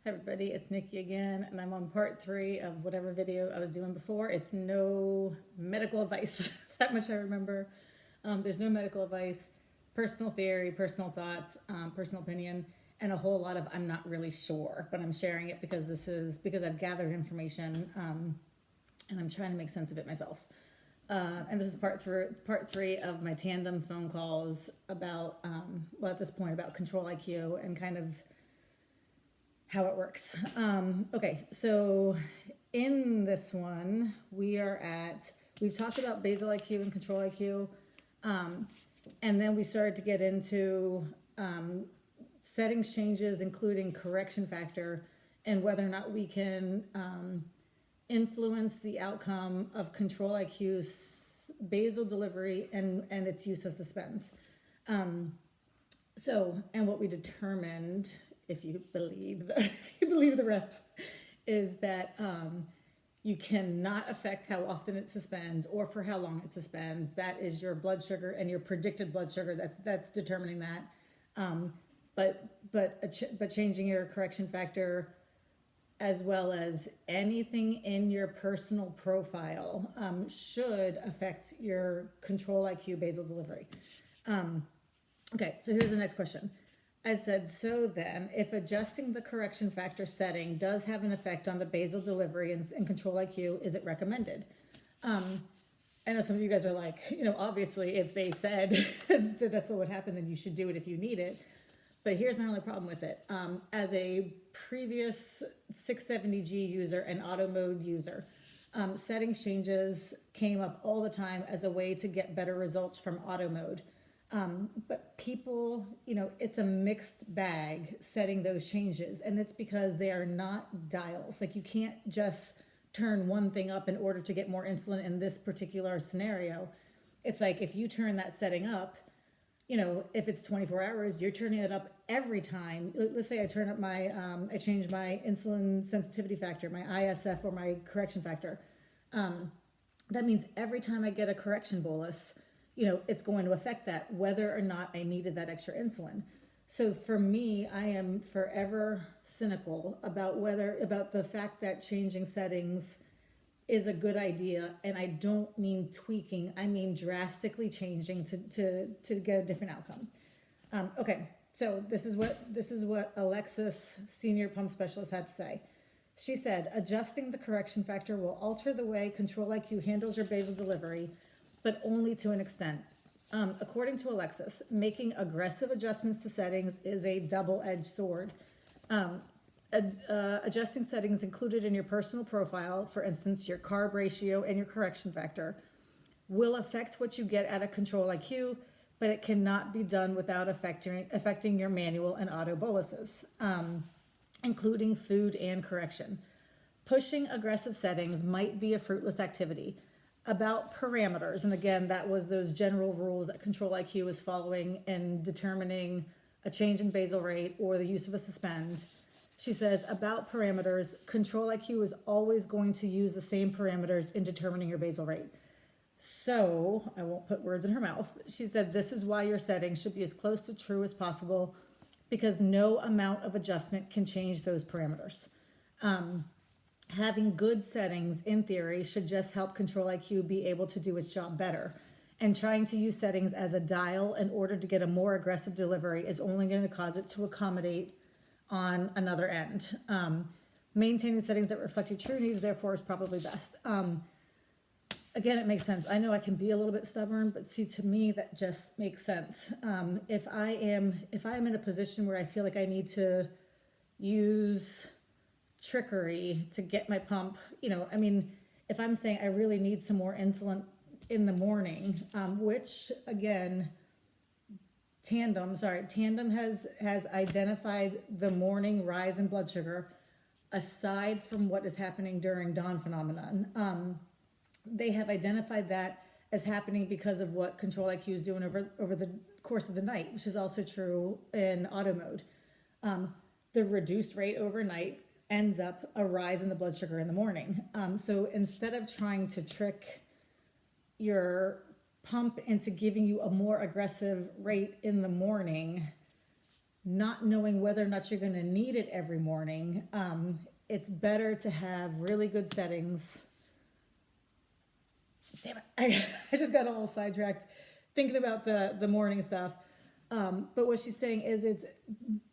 Everybody, it's Nikki again, and I'm on part 3 of whatever video I was doing before. It's no medical advice, that much I remember. There's no medical advice, personal theory, personal thoughts, personal opinion, and a whole lot of I'm not really sure, but I'm sharing it because because I've gathered information, and I'm trying to make sense of it myself. And this is part three of my Tandem phone calls about, well, at this point, about control IQ and kind of how it works. Okay, so in this one, we've talked about basal IQ and control IQ, and then we started to get into settings changes, including correction factor, and whether or not we can influence the outcome of control IQ's basal delivery and its use of suspends. And what we determined, if you believe the rep, is that you cannot affect how often it suspends or for how long it suspends. That is your blood sugar and your predicted blood sugar. That's determining that. But changing your correction factor, as well as anything in your personal profile, should affect your control IQ basal delivery. Okay, so here's the next question. I said, so then, if adjusting the correction factor setting does have an effect on the basal delivery and control IQ, is it recommended? I know some of you guys are like, obviously, if they said that that's what would happen, then you should do it if you need it. But here's my only problem with it. As a previous 670G user and auto mode user, settings changes came up all the time as a way to get better results from auto mode. But people, it's a mixed bag setting those changes, and it's because they are not dials. Like, you can't just turn one thing up in order to get more insulin in this particular scenario. It's like, if you turn that setting up, if it's 24 hours, you're turning it up every time. Let's say I turn up I change my insulin sensitivity factor, my ISF or my correction factor. That means every time I get a correction bolus, it's going to affect that, whether or not I needed that extra insulin. So for me, I am forever cynical about the fact that changing settings is a good idea. And I don't mean tweaking, I mean drastically changing to get a different outcome. Okay, so this is what Alexis, senior pump specialist, had to say. She said, adjusting the correction factor will alter the way control IQ handles your basal delivery, but only to an extent. According to Alexis, making aggressive adjustments to settings is a double-edged sword. Adjusting settings included in your personal profile, for instance, your carb ratio and your correction factor, will affect what you get out of control IQ, but it cannot be done without affecting your manual and auto boluses, including food and correction. Pushing aggressive settings might be a fruitless activity. About parameters, and again, that was those general rules that control IQ was following in determining a change in basal rate or the use of a suspend. She says, about parameters, control IQ is always going to use the same parameters in determining your basal rate. So, I won't put words in her mouth. She said, this is why your settings should be as close to true as possible, because no amount of adjustment can change those parameters. Having good settings, in theory, should just help control IQ be able to do its job better. And trying to use settings as a dial in order to get a more aggressive delivery is only going to cause it to accommodate on another end. Maintaining settings that reflect your true needs, therefore, is probably best. Again, it makes sense. I know I can be a little bit stubborn, but see, to me, that just makes sense. If I am in a position where I feel like I need to use trickery to get my pump, if I'm saying I really need some more insulin in the morning, which again, Tandem has identified the morning rise in blood sugar, aside from what is happening during dawn phenomenon. They have identified that as happening because of what control IQ is doing over the course of the night, which is also true in auto mode. The reduced rate overnight ends up a rise in the blood sugar in the morning. So instead of trying to trick your pump into giving you a more aggressive rate in the morning, not knowing whether or not you're going to need it every morning, it's better to have really good settings. Damn it, I just got all sidetracked thinking about the morning stuff. But what she's saying is it's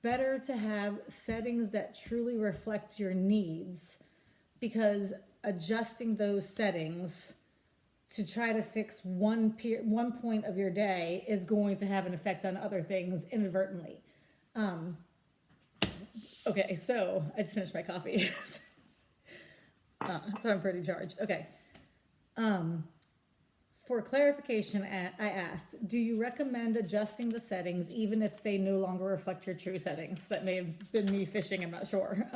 better to have settings that truly reflect your needs, because adjusting those settings to try to fix one point of your day is going to have an effect on other things inadvertently. Okay, so I just finished my coffee. So I'm pretty charged. Okay. For clarification, I asked, do you recommend adjusting the settings even if they no longer reflect your true settings? That may have been me fishing, I'm not sure.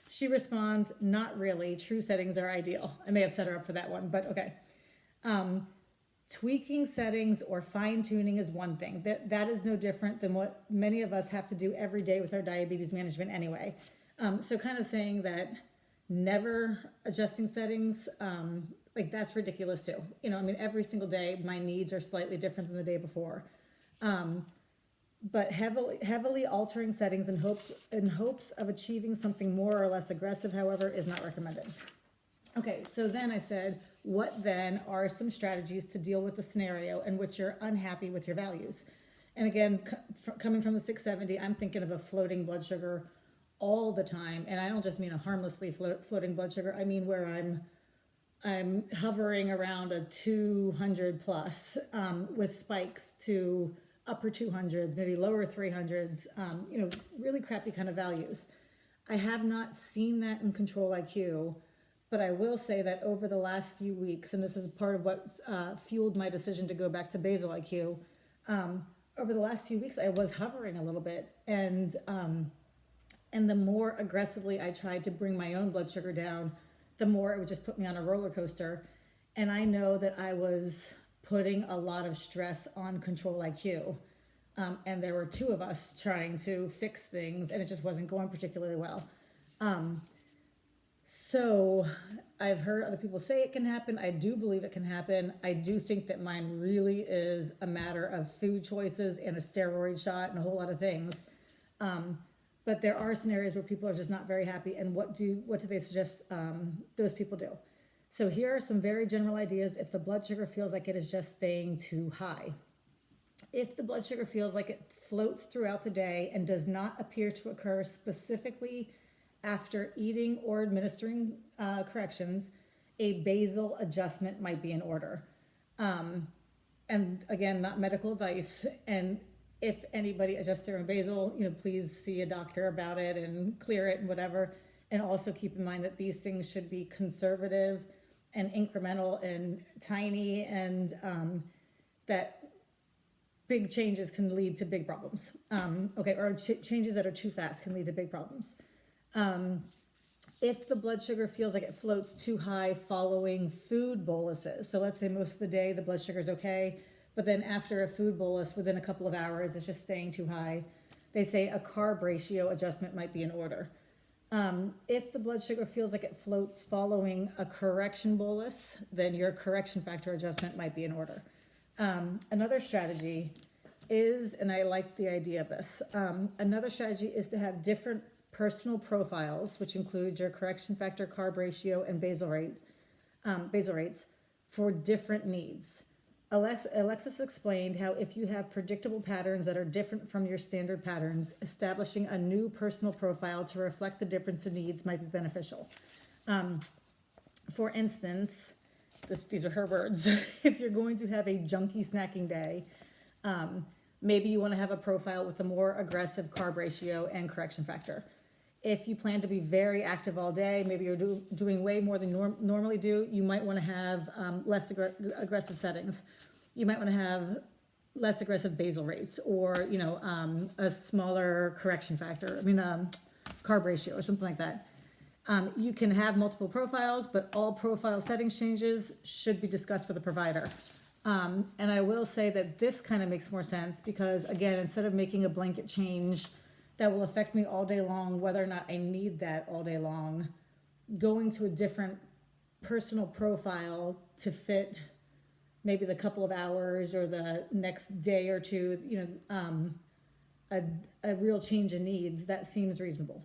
She responds, not really. True settings are ideal. I may have set her up for that one, but okay. Tweaking settings or fine tuning is one thing. That is no different than what many of us have to do every day with our diabetes management anyway. So kind of saying that never adjusting settings, like that's ridiculous too. You know, I mean, every single day my needs are slightly different than the day before. But heavily altering settings in hopes of achieving something more or less aggressive, however, is not recommended. Okay, so then I said, what then are some strategies to deal with the scenario in which you're unhappy with your values? And again, coming from the 670, I'm thinking of a floating blood sugar all the time. And I don't just mean a harmlessly floating blood sugar. I mean where I'm hovering around a 200 plus, with spikes to upper 200s, maybe lower 300s, you know, really crappy kind of values. I have not seen that in Control IQ, but I will say that over the last few weeks, and this is part of what fueled my decision to go back to basal IQ, over the last few weeks I was hovering a little bit, and the more aggressively I tried to bring my own blood sugar down, the more it would just put me on a roller coaster. And I know that I was putting a lot of stress on Control IQ. And there were two of us trying to fix things, and it just wasn't going particularly well. So I've heard other people say it can happen. I do believe it can happen. I do think that mine really is a matter of food choices and a steroid shot and a whole lot of things. But there are scenarios where people are just not very happy, and what do they suggest those people do? So here are some very general ideas if the blood sugar feels like it is just staying too high. If the blood sugar feels like it floats throughout the day and does not appear to occur specifically after eating or administering corrections, a basal adjustment might be in order. And again, not medical advice. And if anybody adjusts their own basal, you know, please see a doctor about it and clear it and whatever. And also keep in mind that these things should be conservative and incremental and tiny, and that big changes can lead to big problems. Or changes that are too fast can lead to big problems. If the blood sugar feels like it floats too high following food boluses, so let's say most of the day the blood sugar is okay, but then after a food bolus, within a couple of hours, it's just staying too high, they say a carb ratio adjustment might be in order. If the blood sugar feels like it floats following a correction bolus, then your correction factor adjustment might be in order. Another strategy is, and I like the idea of this, another strategy is to have different personal profiles, which include your correction factor, carb ratio, and basal rates for different needs. Alexis explained how if you have predictable patterns that are different from your standard patterns, establishing a new personal profile to reflect the difference in needs might be beneficial. For instance, these are her words, if you're going to have a junky snacking day, maybe you want to have a profile with a more aggressive carb ratio and correction factor. If you plan to be very active all day, maybe you're doing way more than you normally do, you might want to have less aggressive settings. You might want to have less aggressive basal rates, or a smaller correction factor. Carb ratio or something like that. You can have multiple profiles, but all profile settings changes should be discussed with a provider. And I will say that this kind of makes more sense because, again, instead of making a blanket change that will affect me all day long, whether or not I need that all day long, going to a different personal profile to fit maybe the couple of hours or the next day or two, a real change in needs, that seems reasonable.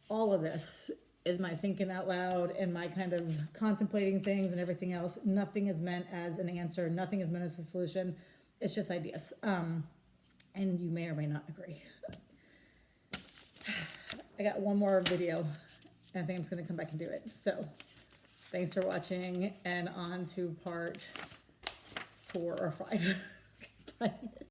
All of this is my thinking out loud and my kind of contemplating things and everything else. Nothing is meant as an answer. Nothing is meant as a solution. It's just ideas. And you may or may not agree. I got one more video and I think I'm just going to come back and do it. So thanks for watching, and on to part 4 or 5. Bye.